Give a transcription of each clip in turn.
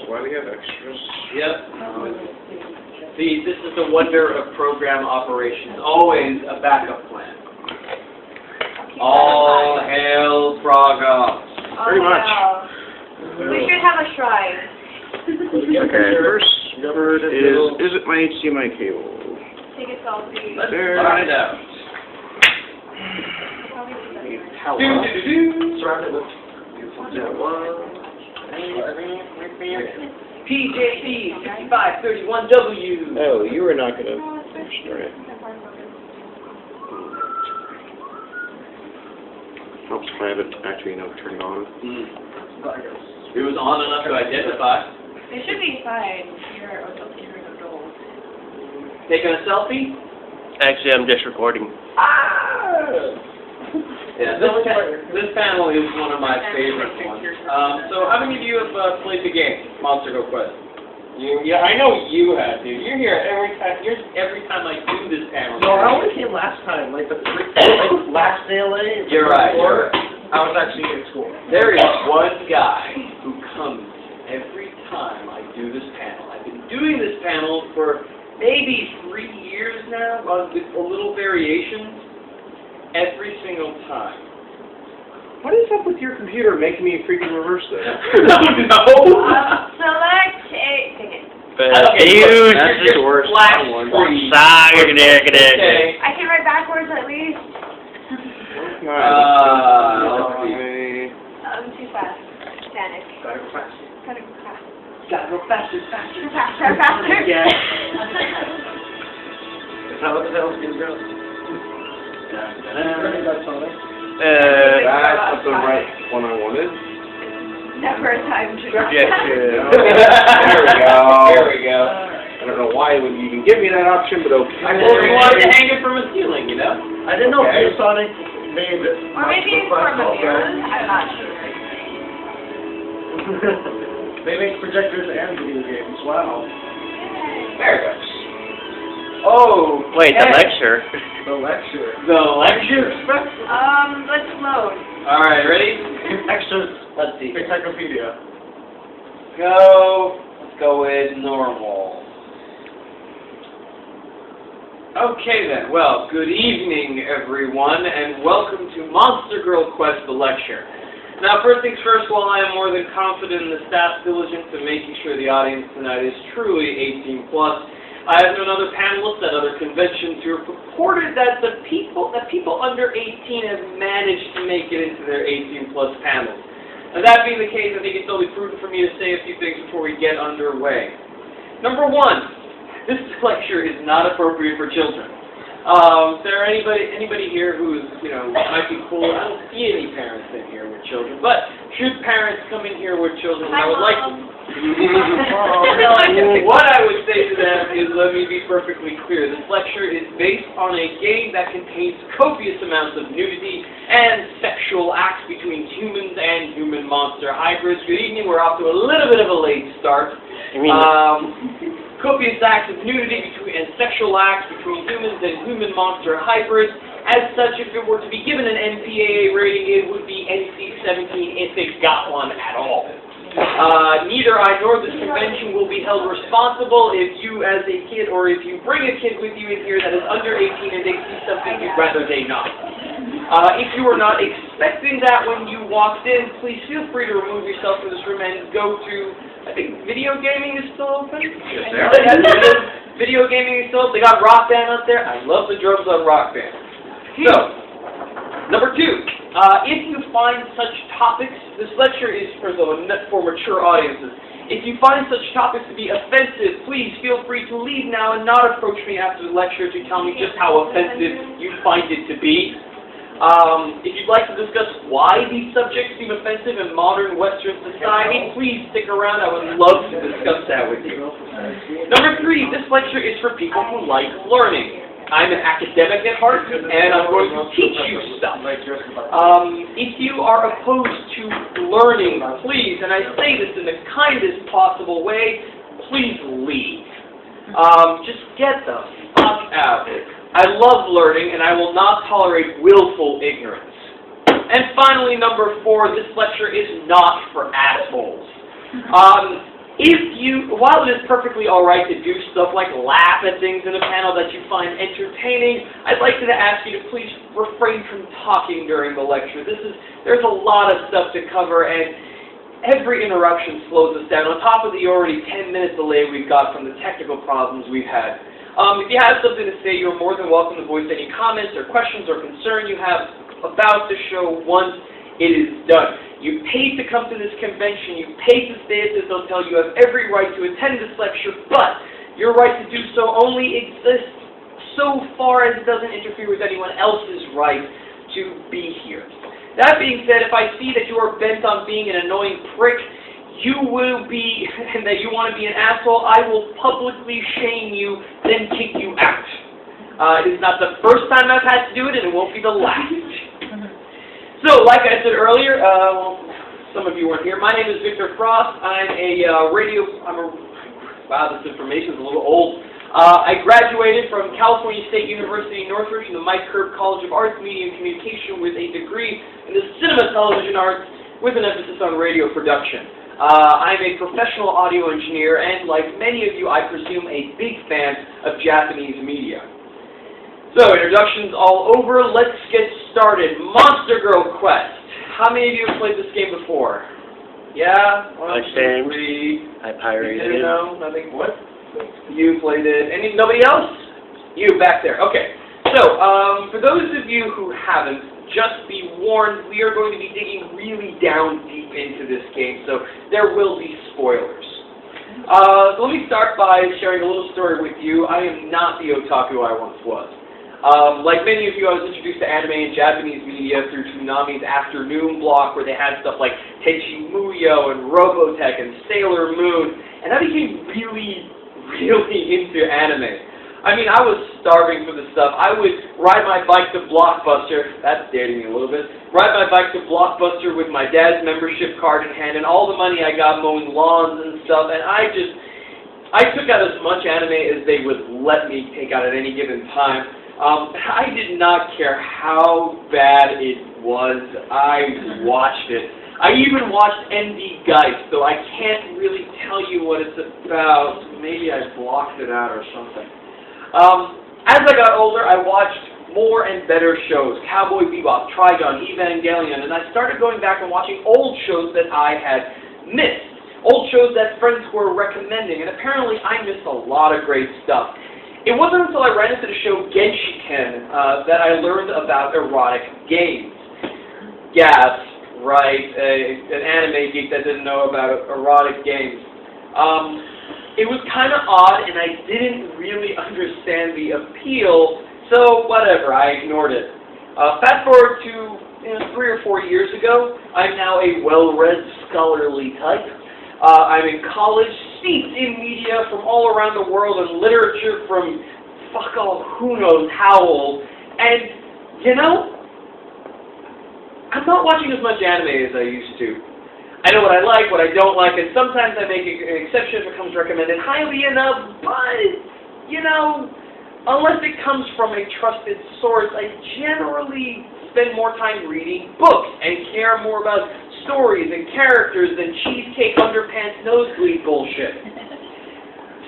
why do you have extras? Yep. See, this is the wonder of program operations. Always a backup plan. All hail Praga. Pretty much. We should have a shrine. Okay, first word is it my HDMI cable? Take a selfie. Let's There. find out. Surrounded with PJD 5531W. Oh, you were not gonna start it. Helps if I have it actually, turned on. It was on enough to identify. It should be fine. You're an adult. Taking a selfie? Actually, I'm just recording. Yeah, this panel is one of my favorite ones. So how many of you have played the game, Monster Go Quest? Yeah, I know you have, dude. You're here every time I do this panel. No, I only came last time, like last ALA. You're right. I was actually in school. There is one guy who comes every time I do this panel. I've been doing this panel for maybe 3 years now, with a little variation, every single time. What is up with your computer making me freaking reverse this? No. Select a ticket. Huge. That's the worst one. Okay. I can write backwards at least. I'm too fast. Panic. Gotta go fast. Gotta go faster, faster. Faster. Yeah. How the hell is girls? That's the right one I wanted. Never a time to drop Yes, that. There we go. There we go. I don't know why it would even give me that option, but okay. I told you wanted to hang it from a ceiling, you know? I didn't know Okay. Sonic made it. Or maybe it's from a mirror. I'm not sure. They make projectors and video games. Wow. There it goes. Oh, Wait, the hey. lecture. The lecture. The lecture. Let's load. All right, ready? Extras. Let's see. Encyclopedia. Go. Let's go with normal. Okay then. Well, good evening, everyone, and welcome to Monster Girl Quest: The Lecture. Now, first things first, while I am more than confident in the staff's diligence in making sure the audience tonight is truly 18+, I have known other panelists at other conventions who have reported that people under 18 have managed to make it into their 18+ panels. And that being the case, I think it's only prudent for me to say a few things before we get underway. Number one, this lecture is not appropriate for children. Is there anybody here who's, might be cool? I don't see any parents in here with children, but should parents come in here with children, I would like to. What I would say to them is, let me be perfectly clear. This lecture is based on a game that contains copious amounts of nudity and sexual acts between humans and human monster hybrids. Good evening. We're off to a little bit of a late start. Copious acts of nudity and sexual acts between humans and human monster hybrids. As such, if it were to be given an NPAA rating, it would be NC-17 if it got one at all. Neither I nor this convention will be held responsible if you as a kid, or if you bring a kid with you in here that is under 18 and they see something you'd rather they not. If you were not expecting that when you walked in, please feel free to remove yourself from this room and go to, I think video gaming is still open? Yes, sir. Video gaming is still open. They got Rock Band up there. I love the drums on Rock Band. So, number two, if you find such topics, this lecture is for mature audiences. If you find such topics to be offensive, please feel free to leave now and not approach me after the lecture to tell me just how offensive you find it to be. If you'd like to discuss why these subjects seem offensive in modern Western society, please stick around. I would love to discuss that with you. Number three, this lecture is for people who like learning. I'm an academic at heart, and I'm going to teach you stuff. If you are opposed to learning, please, and I say this in the kindest possible way, please leave. Just get the fuck out. I love learning, and I will not tolerate willful ignorance. And finally, number four, this lecture is not for assholes. While it is perfectly alright to do stuff like laugh at things in a panel that you find entertaining, I'd like to ask you to please refrain from talking during the lecture. There's a lot of stuff to cover, and every interruption slows us down, on top of the already 10-minute delay we've got from the technical problems we've had. If you have something to say, you're more than welcome to voice any comments or questions or concern you have about the show once it is done. You paid to come to this convention, you paid to stay at this hotel, you have every right to attend this lecture, but your right to do so only exists so far as it doesn't interfere with anyone else's right to be here. That being said, if I see that you are bent on being an annoying prick, and that you want to be an asshole, I will publicly shame you, then kick you out. It is not the first time I've had to do it, and it won't be the last. So, like I said earlier, well, some of you weren't here. My name is Victor Frost. I'm wow, this information is a little old. I graduated from California State University Northridge from the Mike Curb College of Arts, Media, and Communication with a degree in the Cinema Television Arts with an emphasis on radio production. I'm a professional audio engineer and, like many of you, I presume a big fan of Japanese media. So, introductions all over, let's get started. Monster Girl Quest. How many of you have played this game before? Yeah? I stand. I pirated it. No, nothing. What? You played it. Nobody else? You, back there. Okay. So, for those of you who haven't, just be warned, we are going to be digging really down deep into this game, so there will be spoilers. So let me start by sharing a little story with you. I am not the otaku I once was. Like many of you, I was introduced to anime and Japanese media through Toonami's afternoon block, where they had stuff like Tenchi Muyo and Robotech and Sailor Moon, and I became really into anime. I mean, I was starving for this stuff. I would ride my bike to Blockbuster, that's dating me a little bit, ride my bike to Blockbuster with my dad's membership card in hand and all the money I got mowing lawns and stuff, and I took out as much anime as they would let me take out at any given time. I did not care how bad it was. I watched it. I even watched ND Geist, so I can't really tell you what it's about. Maybe I blocked it out or something. As I got older, I watched more and better shows. Cowboy Bebop, Trigun, Evangelion, and I started going back and watching old shows that I had missed. Old shows that friends were recommending, and apparently I missed a lot of great stuff. It wasn't until I ran into the show Genshiken that I learned about erotic games. Gasp, right, an anime geek that didn't know about erotic games. It was kind of odd, and I didn't really understand the appeal, so whatever, I ignored it. Fast forward to 3 or 4 years ago, I'm now a well-read, scholarly type. I'm in college, steeped in media from all around the world, and literature from fuck all who knows how old, and, you know, I'm not watching as much anime as I used to. I know what I like, what I don't like, and sometimes I make an exception if it comes recommended highly enough, but, you know, unless it comes from a trusted source, I generally spend more time reading books and care more about stories and characters than cheesecake underpants nosebleed bullshit.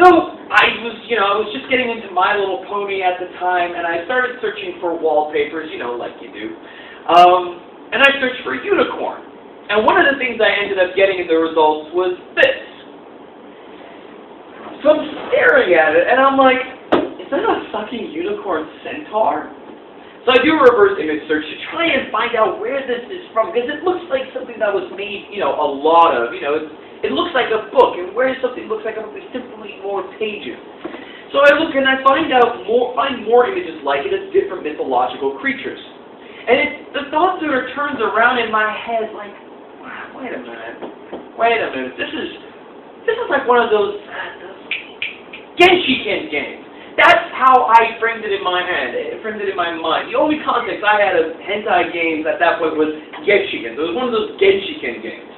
So, I was just getting into My Little Pony at the time, and I started searching for wallpapers, you know, like you do. And I searched for unicorn. And one of the things I ended up getting in the results was this. So I'm staring at it, and I'm like, is that a fucking unicorn centaur? So I do a reverse image search to try and find out where this is from, because it looks like something that was made, you know, a lot of, you know, it looks like a book, and where something looks like a book, there's simply more pages. So I look and I find more images like it as different mythological creatures. And the thought sort of turns around in my head like, wait a minute, this is like one of those Genshiken games. That's how I framed it in my mind. The only context I had of hentai games at that point was Genshiken. It was one of those Genshiken games.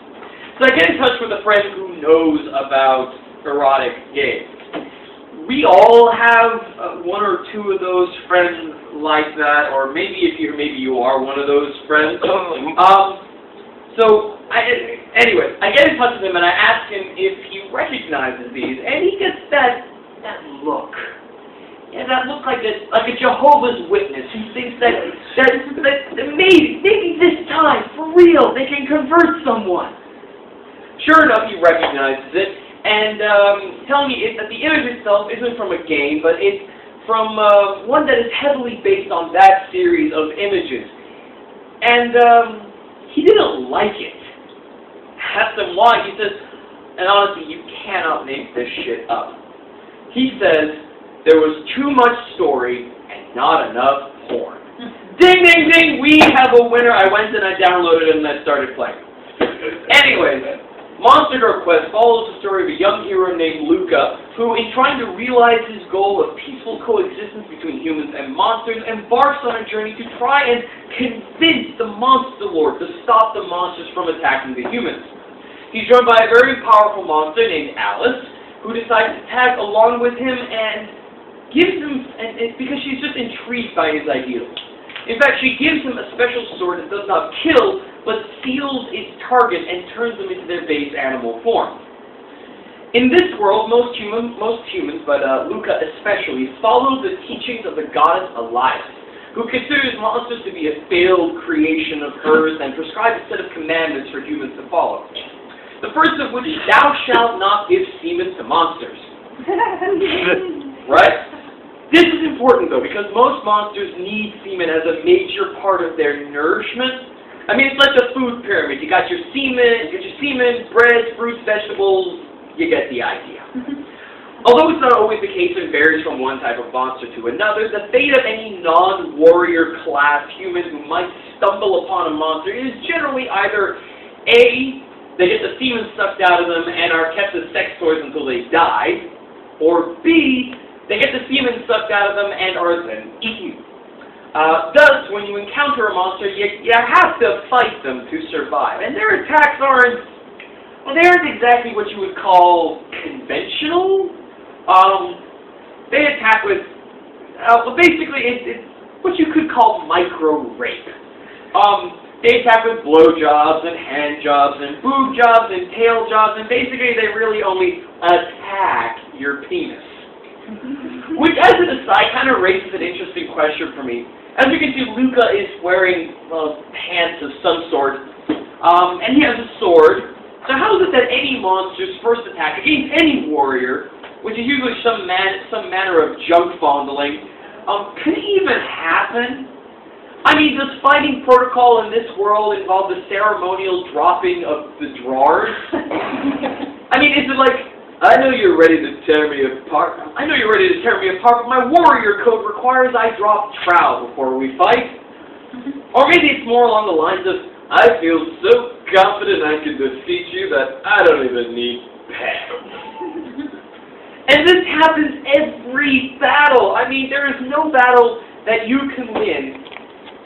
So I get in touch with a friend who knows about erotic games. We all have one or two of those friends like that, or maybe you are one of those friends. Anyway, I get in touch with him and I ask him if he recognizes these, and he gets that look. Yeah, that look like a Jehovah's Witness who thinks that maybe this time, for real, they can convert someone. Sure enough, he recognizes it, and telling me that the image itself isn't from a game, but it's from one that is heavily based on that series of images. And he didn't like it. Asked him why. He says, and honestly, you cannot make this shit up. He says, there was too much story and not enough porn. Ding, ding, ding, we have a winner. I went and I downloaded it and I started playing. Anyways, Monster Girl Quest follows the story of a young hero named Luca, who, in trying to realize his goal of peaceful coexistence between humans and monsters, embarks on a journey to try and convince the Monster Lord to stop the monsters from attacking the humans. He's joined by a very powerful monster named Alice, who decides to tag along with him and gives him, because she's just intrigued by his ideals. In fact, she gives him a special sword that does not kill, but seals its target and turns them into their base animal form. In this world, most humans, but Luca especially, follow the teachings of the goddess Elias, who considers monsters to be a failed creation of hers and prescribes a set of commandments for humans to follow. The first of which is, thou shalt not give semen to monsters. Right? This is important, though, because most monsters need semen as a major part of their nourishment. I mean, it's like the food pyramid. You got your semen, bread, fruits, vegetables. You get the idea. Although it's not always the case and varies from one type of monster to another, the fate of any non-warrior class human who might stumble upon a monster is generally either A, they get the semen sucked out of them and are kept as sex toys until they die, or B, they get the semen sucked out of them and are then eaten. Thus, when you encounter a monster, you have to fight them to survive. And their attacks aren't exactly what you would call conventional. They attack with, basically, it's what you could call micro-rape. They attack with blowjobs and hand jobs and boob jobs and tail jobs, and basically they really only attack your penis. Which, as an aside, kind of raises an interesting question for me. As you can see, Luca is wearing, pants of some sort, and he has a sword. So how is it that any monster's first attack against any warrior, which is usually some manner of junk fondling, could even happen? I mean, does fighting protocol in this world involve the ceremonial dropping of the drawers? I mean, is it like, I know you're ready to tear me apart. But my warrior code requires I drop trowel before we fight. Or maybe it's more along the lines of, I feel so confident I can defeat you that I don't even need pants. And this happens every battle. I mean, there is no battle that you can win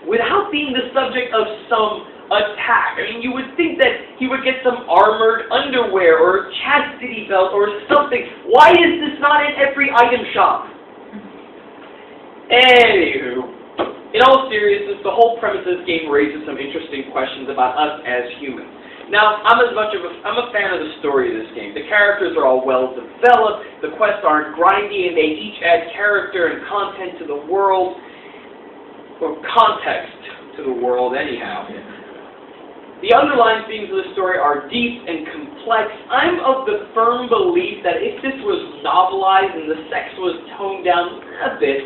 without being the subject of some attack. I mean, you would think that he would get some armored underwear or chastity belt or something. Why is this not in every item shop? Anywho, in all seriousness, the whole premise of this game raises some interesting questions about us as humans. Now, I'm a fan of the story of this game. The characters are all well developed, the quests aren't grindy, and they each add character and content to the world, or context to the world anyhow. The underlying themes of the story are deep and complex. I'm of the firm belief that if this was novelized and the sex was toned down a bit,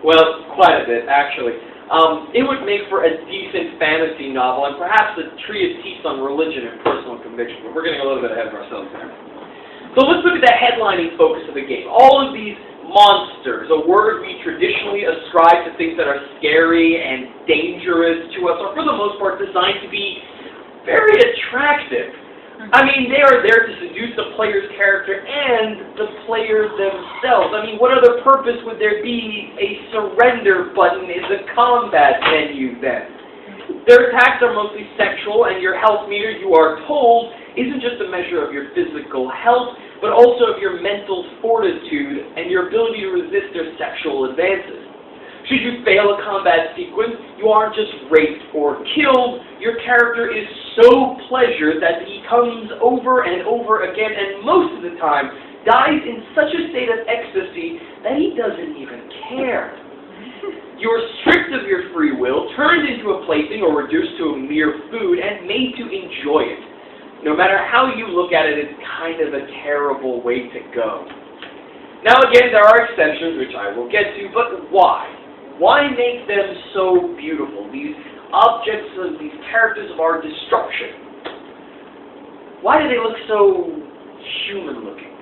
well, quite a bit, actually, it would make for a decent fantasy novel and perhaps a treatise on religion and personal conviction. But we're getting a little bit ahead of ourselves there. So let's look at the headlining focus of the game. All of these monsters, a word we traditionally ascribe to things that are scary and dangerous to us, are for the most part designed to be very attractive. I mean, they are there to seduce the player's character and the players themselves. I mean, what other purpose would there be a surrender button in the combat menu then? Their attacks are mostly sexual, and your health meter, you are told, isn't just a measure of your physical health, but also of your mental fortitude and your ability to resist their sexual advances. Should you fail a combat sequence, you aren't just raped or killed. Your character is so pleasured that he comes over and over again, and most of the time dies in such a state of ecstasy that he doesn't even care. You are stripped of your free will, turned into a plaything or reduced to a mere food, and made to enjoy it. No matter how you look at it, it's kind of a terrible way to go. Now again, there are exceptions, which I will get to, but why? Why make them so beautiful, these objects, these characters of our destruction? Why do they look so human-looking?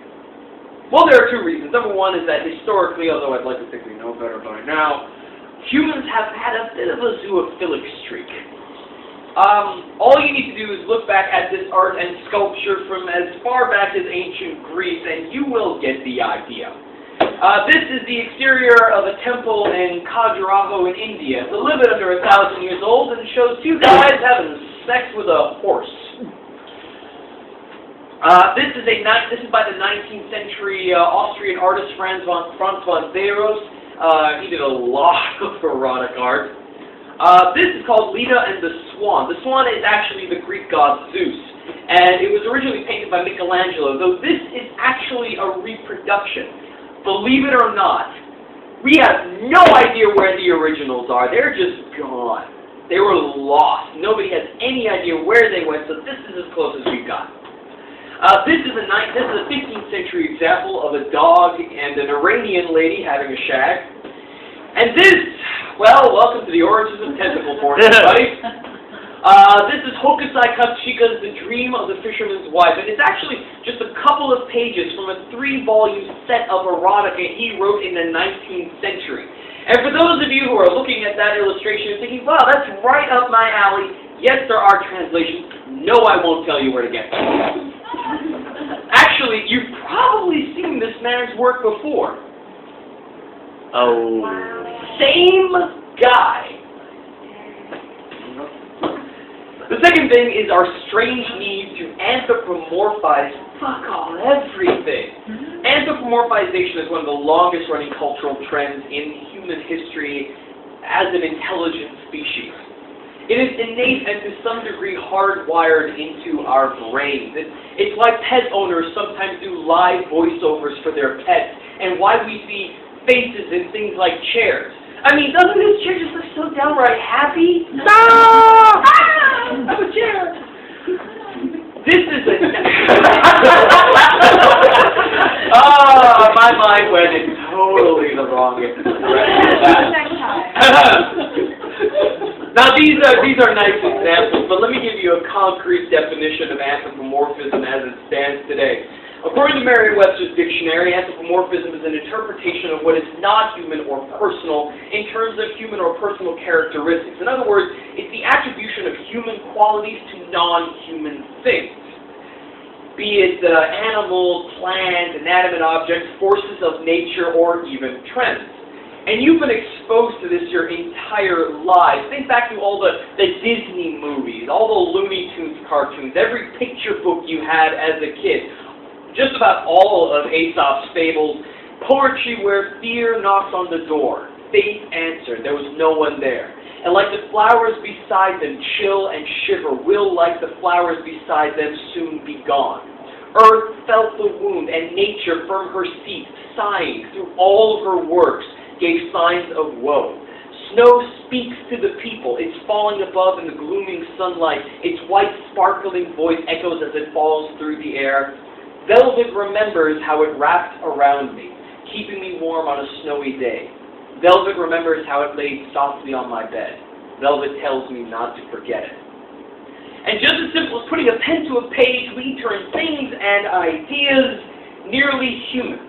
Well, there are two reasons. Number one is that historically, although I'd like to think we know better by now, humans have had a bit of a zoophilic streak. All you need to do is look back at this art and sculpture from as far back as ancient Greece, and you will get the idea. This is the exterior of a temple in Khajuraho in India. It's a little bit under 1,000 years old, and shows two guys having sex with a horse. This is by the 19th century Austrian artist Franz von Zeros. He did a lot of erotic art. This is called Leda and the Swan. The swan is actually the Greek god Zeus, and it was originally painted by Michelangelo, though this is actually a reproduction. Believe it or not, we have no idea where the originals are. They're just gone. They were lost. Nobody has any idea where they went, so this is as close as we've got. This is a 15th century example of a dog and an Iranian lady having a shag. And this, well, welcome to the origins of tentacle porn, everybody. This is Hokusai Katsushika's The Dream of the Fisherman's Wife, and it's actually just a couple of pages from a 3-volume set of erotica he wrote in the 19th century. And for those of you who are looking at that illustration and thinking, wow, that's right up my alley, yes, there are translations. No, I won't tell you where to get them. Actually, you've probably seen this man's work before. Oh. Same guy. The second thing is our strange need to anthropomorphize everything. Anthropomorphization is one of the longest running cultural trends in human history as an intelligent species. It is innate and to some degree hardwired into our brains. It's why pet owners sometimes do live voiceovers for their pets, and why we see faces in things like chairs. I mean, doesn't this chair just look so downright happy? No! Ah! I'm a chair! This is a... Oh, my mind went in totally the wrong direction. Now, these are nice examples, but let me give you a concrete definition of anthropomorphism as it stands today. According to Merriam-Webster's dictionary, anthropomorphism is an interpretation of what is not human or personal in terms of human or personal characteristics. In other words, it's the attribution of human qualities to non-human things. Be it animals, plants, inanimate objects, forces of nature, or even trends. And you've been exposed to this your entire lives. Think back to all the Disney movies, all the Looney Tunes cartoons, every picture book you had as a kid. Just about all of Aesop's fables, poetry where fear knocks on the door, faith answered, there was no one there. And like the flowers beside them chill and shiver, will like the flowers beside them soon be gone. Earth felt the wound, and nature from her seat, sighing through all her works, gave signs of woe. Snow speaks to the people, it's falling above in the glooming sunlight, its white sparkling voice echoes as it falls through the air. Velvet remembers how it wrapped around me, keeping me warm on a snowy day. Velvet remembers how it laid softly on my bed. Velvet tells me not to forget it. And just as simple as putting a pen to a page, we turn things and ideas nearly human.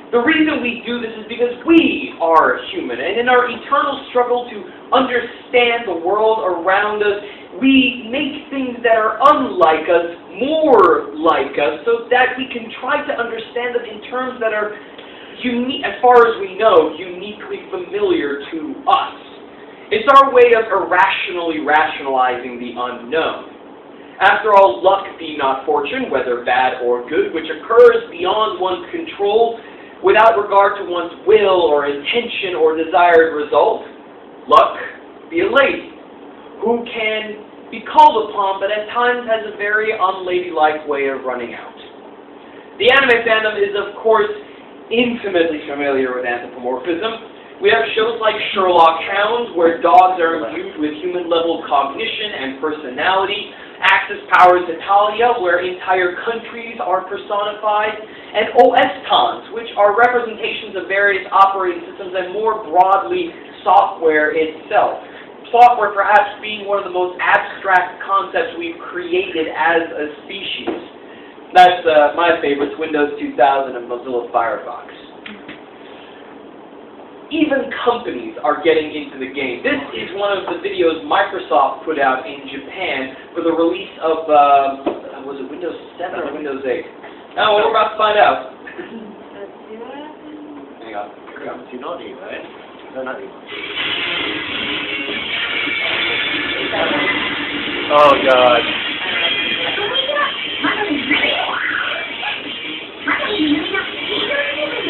The reason we do this is because we are human, and in our eternal struggle to understand the world around us, we make things that are unlike us more like us so that we can try to understand them in terms that are, as far as we know, uniquely familiar to us. It's our way of irrationally rationalizing the unknown. After all, luck be not fortune, whether bad or good, which occurs beyond one's control, without regard to one's will or intention or desired result. Luck, be a lady, who can be called upon, but at times has a very unladylike way of running out. The anime fandom is, of course, intimately familiar with anthropomorphism. We have shows like Sherlock Hounds, where dogs are imbued with human-level cognition and personality, Axis Powers Italia, where entire countries are personified, and OS-cons, which are representations of various operating systems and more broadly, software itself. Software perhaps being one of the most abstract concepts we've created as a species. That's my favorites, Windows 2000 and Mozilla Firefox. Even companies are getting into the game. This is one of the videos Microsoft put out in Japan for the release of, was it Windows 7 or Windows 8? Now, we're about to find out. Hang on. You know these, right? No, not these. Oh, God.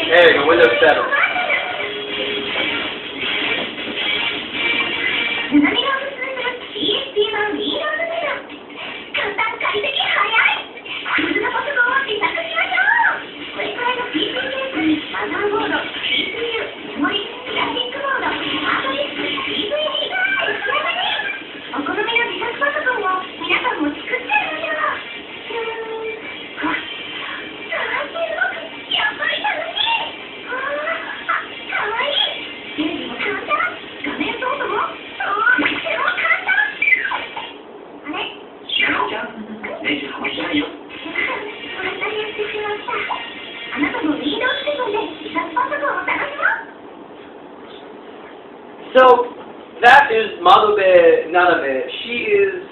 There you go, Windows 7. So, that is Madobe Nanabe. She is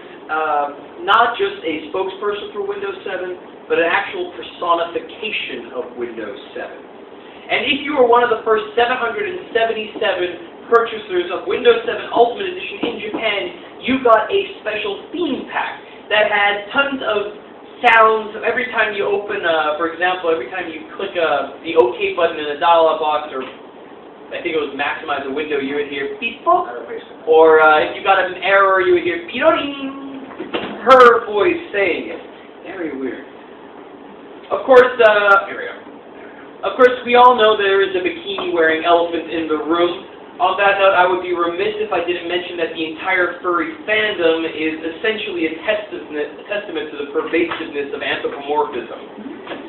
not just a spokesperson for Windows 7, but an actual personification of Windows 7. And if you were one of the first 777 purchasers of Windows 7 Ultimate Edition in Japan, you got a special theme pack that had tons of sounds. Every time you open, for example, every time you click the OK button in a dialog box, or I think it was maximize the window, you would hear beep boop, or if you got an error, you would hear piroring. Her voice saying it. Very weird. Of course, here we go. Of course, we all know there is a bikini-wearing elephant in the room. On that note, I would be remiss if I didn't mention that the entire furry fandom is essentially a testament to the pervasiveness of anthropomorphism.